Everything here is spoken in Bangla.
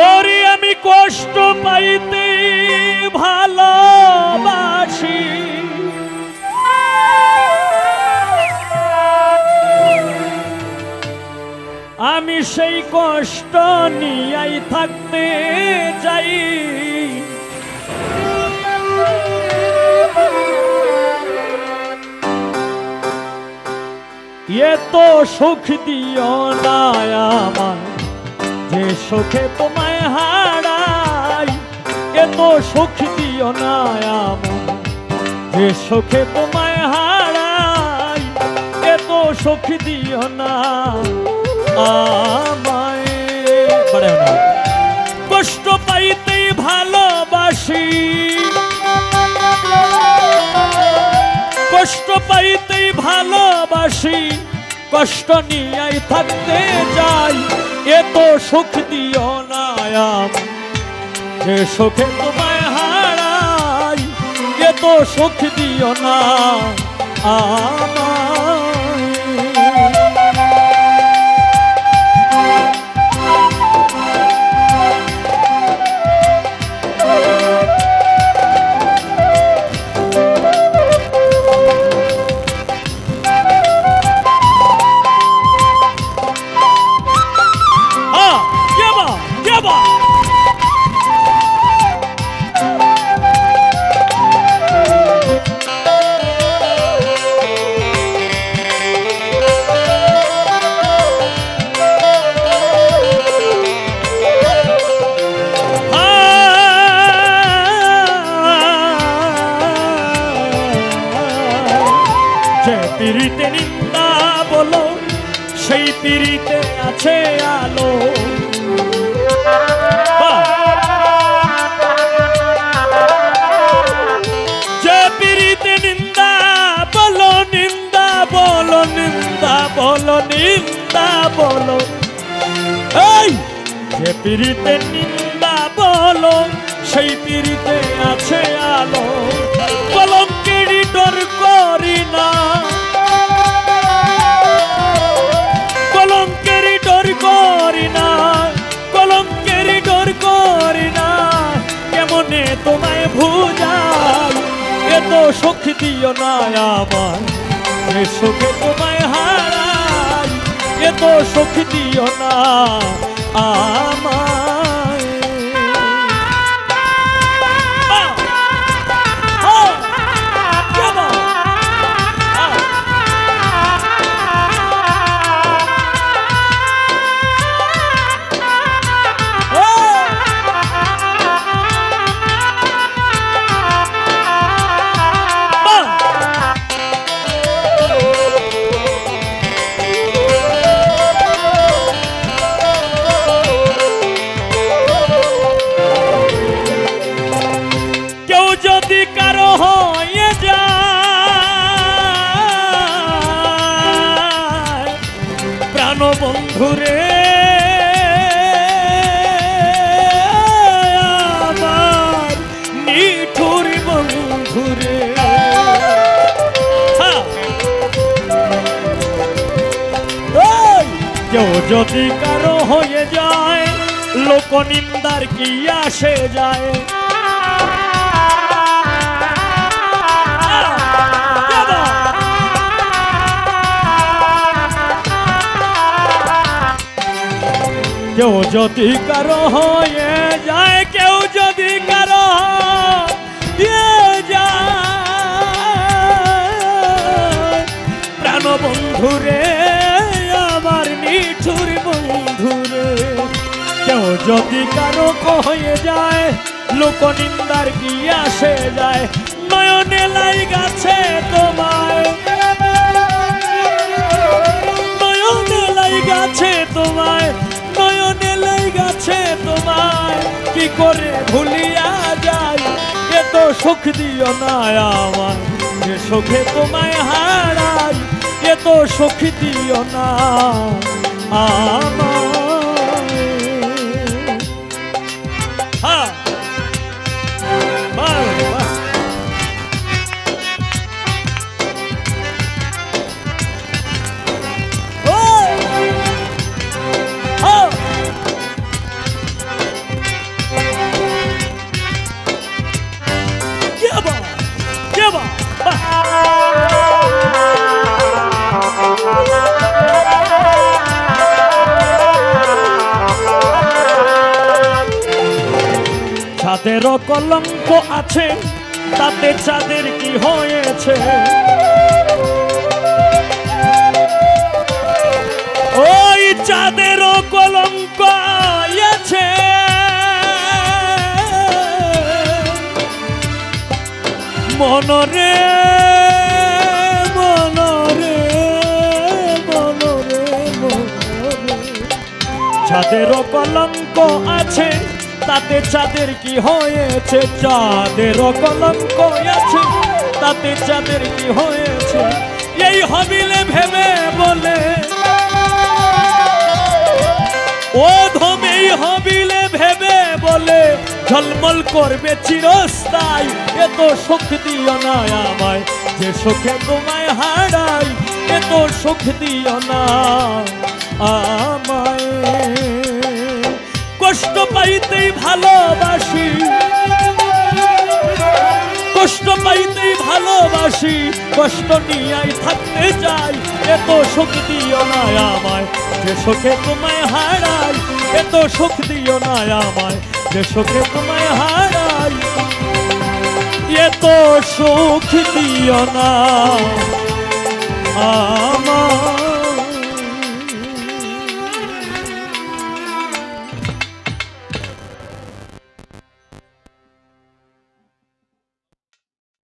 ওরে আমি কষ্ট পাইতে ভালোবাসি, আমি সেই কষ্ট নিয়াই থাকতে চাই। এত সুখ দিও না আমায় যে সুখে তোমায় হারাই, এত সুখ দিও না আমায় যে সুখে তোমায় হারাই, এত সুখ দিও না আমায়। কষ্ট পাইতেই ভালোবাসি, কষ্ট পাইতেই ভালোবাসি, কষ্ট নিয়াই থাকতে যাই। এত সুখ দিও না আমায় যে সুখে তোমায় হারাই, এত সুখ দিও না আমায়। পিরিতে নিন্দা বলো সেই পিরিতে আছে আলো, যে পিরিতে নিন্দা বলো, নিন্দা বলো, নিন্দা বলো, নিন্দা বলো, এই যে পিরিতে নিন্দা বলো সেই পিরিতে আছে আলো। কলঙ্কেরই ডর করি না, কলঙ্কেরই ডর করি না, কলঙ্কেরই ডর করি না, কেমনে তোমায় ভুজাই। এত সুখ দিও না আমায় যে সুখে তোমায় হারাই, এত সুখ দিও না আমায়। বন্ধুরে আমার নিঠুর বন্ধুরে, কেউ যদি কারো হয়ে যায় লোকনিন্দার কি আসে যায়। কেউ যদি কারো হয়ে যায়, কেউ যদি কারো হয়ে যায়, প্রাণ বন্ধুরে আমার নিঠুর বন্ধুরে, কেউ যদি কারো হয়ে যায় লোকনিন্দার কি আসে যায়। নয়নে লাই গাছে তোমায়, নয়নে লাই গাছে তোমায়, নয়নে লাই গাছে তোমায়, কি করে ভুলিয়া যায়। এত সুখ দিও না আমায় যে সুখে তোমায় হারাই, এত সুখ দিও না আমায়। চাঁদেরও কলঙ্ক আছে, তাতে চাঁদের কি হয়েছে? ওই চাঁদেরও কলঙ্ক আছে, মনরে মনরে মনরে মনরে। চাঁদেরও কলঙ্ক আছে, তাতে চাঁদের কি হয়েছে? চাঁদেরও কলঙ্ক আছে, তাতে চাঁদের কি হয়েছে? এই হবিলে ভেবে বলে ও ধমেই হবিলে ভেবে বলে ঝলমল করবে চিরস্থায়ী। এত সুখ দিও না আমায়, যে সুখে তোমায় হারাই। এত সুখ দিও না আমায়, কষ্ট পাইতেই ভালোবাসি, কষ্ট পাইতেই ভালোবাসি, কষ্ট নিয়াই থাকতে চাই। এত সুখ দিও না আমায়, যে সুখে তোমায় হারাই। এত সুখ দিও না আমায়, যে সুখে তোমায় হারাই। এত সুখ দিও না আমায়।